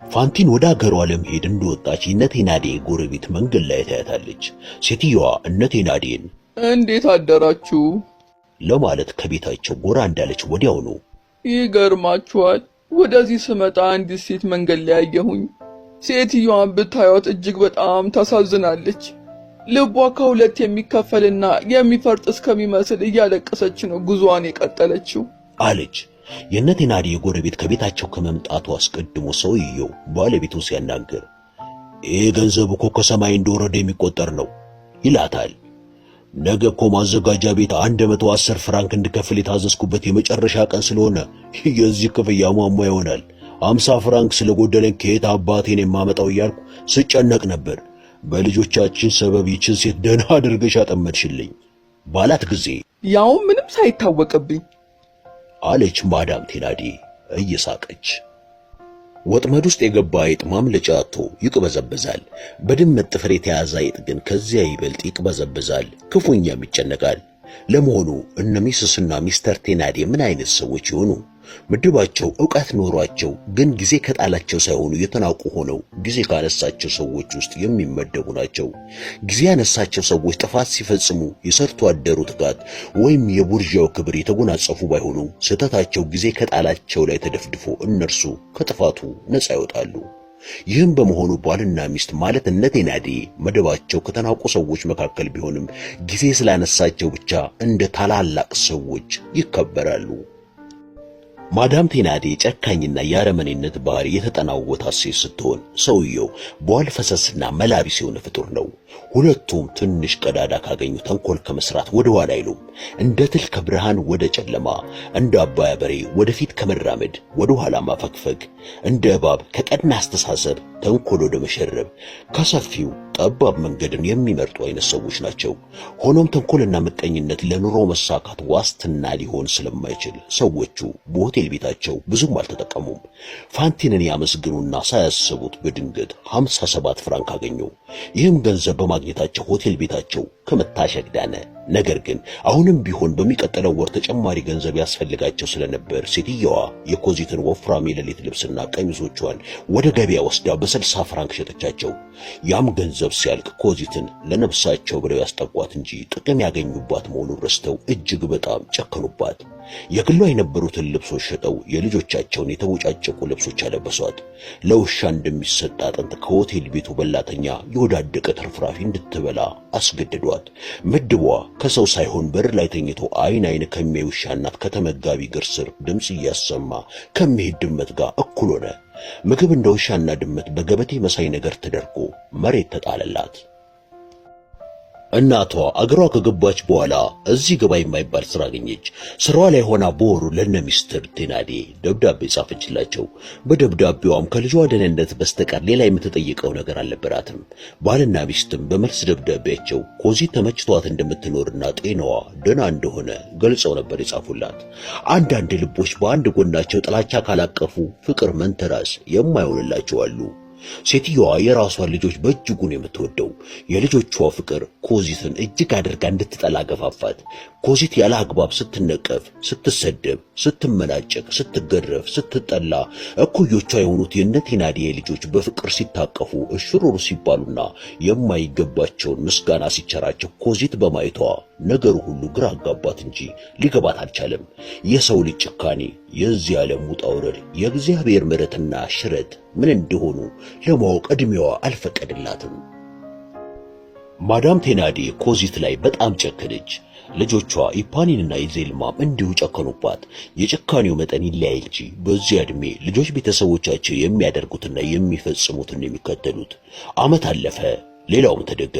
ፋንቲን ወደ አገሯ ለመሄድ እንደወጣች እነቴናዴ ጎረቤት መንገድ ላይ ታያታለች። ሴትዮዋ እነቴናዴን እንዴት አደራችሁ ለማለት ከቤታቸው ጎራ እንዳለች ወዲያውኑ ይገርማችኋል፣ ወደዚህ ስመጣ አንዲት ሴት መንገድ ላይ አየሁኝ። ሴትዮዋን ብታዩት እጅግ በጣም ታሳዝናለች። ልቧ ከሁለት የሚከፈልና የሚፈርጥ እስከሚመስል እያለቀሰች ነው ጉዟን የቀጠለችው አለች። የነቴናዴ ጎረቤት ከቤታቸው ከመምጣቱ አስቀድሞ ሰውየው ባለቤቱ ሲያናገር ይህ ገንዘብ እኮ ከሰማይ እንደወረደ የሚቆጠር ነው ይላታል። ነገ እኮ ማዘጋጃ ቤት 110 ፍራንክ እንድከፍል የታዘዝኩበት የመጨረሻ ቀን ስለሆነ የዚህ ክፍያ ሟሟ ይሆናል። 50 ፍራንክ ስለጎደለን ከየት አባቴን የማመጣው እያልኩ ስጨነቅ ነበር። በልጆቻችን ሰበብ ይችን ሴት ደህና አድርገሽ አጠመድሽልኝ ባላት ጊዜ ያው ምንም ሳይታወቅብኝ አለች ማዳም ቴናዴ እየሳቀች። ወጥመድ ውስጥ የገባ አይጥ ማምለጫ አጥቶ ይቅበዘበዛል። በድመት ጥፍር የተያዘ አይጥ ግን ከዚያ ይበልጥ ይቅበዘበዛል፣ ክፉኛም ይጨነቃል። ለመሆኑ እነ ሚስስና ሚስተር ቴናዴ ምን አይነት ሰዎች ይሆኑ? ምድባቸው ዕውቀት ኖሯቸው ግን ጊዜ ከጣላቸው ሳይሆኑ የተናቁ ሆነው ጊዜ ካነሳቸው ሰዎች ውስጥ የሚመደቡ ናቸው። ጊዜ ያነሳቸው ሰዎች ጥፋት ሲፈጽሙ የሰርቶ አደሩ ትጋት ወይም የቡርዣው ክብር የተጎናጸፉ ባይሆኑ ስህተታቸው ጊዜ ከጣላቸው ላይ ተደፍድፎ እነርሱ ከጥፋቱ ነፃ ይወጣሉ። ይህም በመሆኑ ባልና ሚስት ማለት እነቴናዴ መደባቸው ከተናቁ ሰዎች መካከል ቢሆንም ጊዜ ስላነሳቸው ብቻ እንደ ታላላቅ ሰዎች ይከበራሉ። ማዳም ቴናዴ ጨካኝና የአረመኔነት ባህሪ የተጠናወታት ሴት ስትሆን ሰውየው በዋል ፈሰስና መላቢስ የሆነ ፍጡር ነው። ሁለቱም ትንሽ ቀዳዳ ካገኙ ተንኮል ከመስራት ወደ ኋላ አይሉም። እንደ ትል ከብርሃን ወደ ጨለማ፣ እንደ አባያ በሬ ወደፊት ከመራመድ ወደ ኋላ ማፈግፈግ፣ እንደ እባብ ከቀና አስተሳሰብ ተንኮል ወደ መሸረብ፣ ከሰፊው ጠባብ መንገድን የሚመርጡ አይነት ሰዎች ናቸው። ሆኖም ተንኮልና ምቀኝነት ለኑሮ መሳካት ዋስትና ሊሆን ስለማይችል ሰዎቹ በሆቴል ቤታቸው ብዙም አልተጠቀሙም። ፋንቲንን ያመስግኑና ሳያስቡት በድንገት 57 ፍራንክ አገኙ። ይህም ገንዘብ በማግኘታቸው ሆቴል ቤታቸው ከመታሸግ ዳነ። ነገር ግን አሁንም ቢሆን በሚቀጥለው ወር ተጨማሪ ገንዘብ ያስፈልጋቸው ስለነበር ሴትየዋ የኮዚትን ወፍራም የሌሊት ልብስና ቀሚሶቿን ወደ ገበያ ወስዳ በ60 ፍራንክ ሸጠቻቸው። ያም ገንዘብ ሲያልቅ ኮዚትን ለነፍሳቸው ብለው ያስጠቋት እንጂ ጥቅም ያገኙባት መሆኑን ረስተው እጅግ በጣም ጨከኑባት። የግሏ የነበሩትን ልብሶች ሸጠው የልጆቻቸውን የተቦጫጨቁ ልብሶች አለበሷት። ለውሻ እንደሚሰጥ አጥንት ከሆቴል ቤቱ በላተኛ የወዳደቀ ትርፍራፊ እንድትበላ አስገድዷት። ምድቧ ከሰው ሳይሆን በር ላይ ተኝቶ አይን ከሚያይ ውሻና ከተመጋቢ እግር ስር ድምፅ እያሰማ ከሚሄድ ድመት ጋር እኩል ሆነ። ምግብ እንደ ውሻና ድመት በገበቴ መሳይ ነገር ተደርጎ መሬት ተጣለላት። እናቷ አገሯ ከገባች በኋላ እዚህ ገባ የማይባል ስራ አገኘች። ስራዋ ላይ ሆና በወሩ ለነ ሚስተር ቴናዴ ደብዳቤ ጻፈችላቸው። በደብዳቤዋም ከልጇ ደህንነት በስተቀር ሌላ የምትጠይቀው ነገር አልነበራትም። ባልና ሚስትም በመልስ ደብዳቤያቸው ኮዚት ተመችቷት እንደምትኖርና ጤናዋ ደህና እንደሆነ ገልጸው ነበር የጻፉላት። አንዳንድ ልቦች በአንድ ጎናቸው ጥላቻ ካላቀፉ ፍቅር መንተራስ የማይሆንላቸው አሉ። ሴትዮዋ የራሷን ልጆች በእጅጉን የምትወደው የልጆቿ ፍቅር ኮዚትን እጅግ አድርጋ እንድትጠላ ገፋፋት። ኮዚት ያለ አግባብ ስትነቀፍ፣ ስትሰደብ፣ ስትመናጨቅ፣ ስትገረፍ፣ ስትጠላ እኩዮቿ የሆኑት የነቴናዴ ልጆች በፍቅር ሲታቀፉ እሽሩሩ ሲባሉና የማይገባቸውን ምስጋና ሲቸራቸው ኮዚት በማየቷ ነገሩ ሁሉ ግራ አጋባት እንጂ ሊገባት አልቻለም። የሰው ልጅ ጭካኔ፣ የዚህ ዓለም ውጣ ውረድ፣ የእግዚአብሔር ምሕረትና ሽረት ምን እንደሆኑ ለማወቅ ዕድሜዋ አልፈቀደላትም። ማዳም ቴናዴ ኮዚት ላይ በጣም ጨከነች። ልጆቿ ኢፓኒንና ኢዜልማም እንዲሁ ጨከኑባት። የጭካኔው መጠን ይለያይ እንጂ በዚያ ዕድሜ ልጆች ቤተሰቦቻቸው የሚያደርጉትና የሚፈጽሙትን የሚከተሉት። ዓመት አለፈ፣ ሌላውም ተደገመ።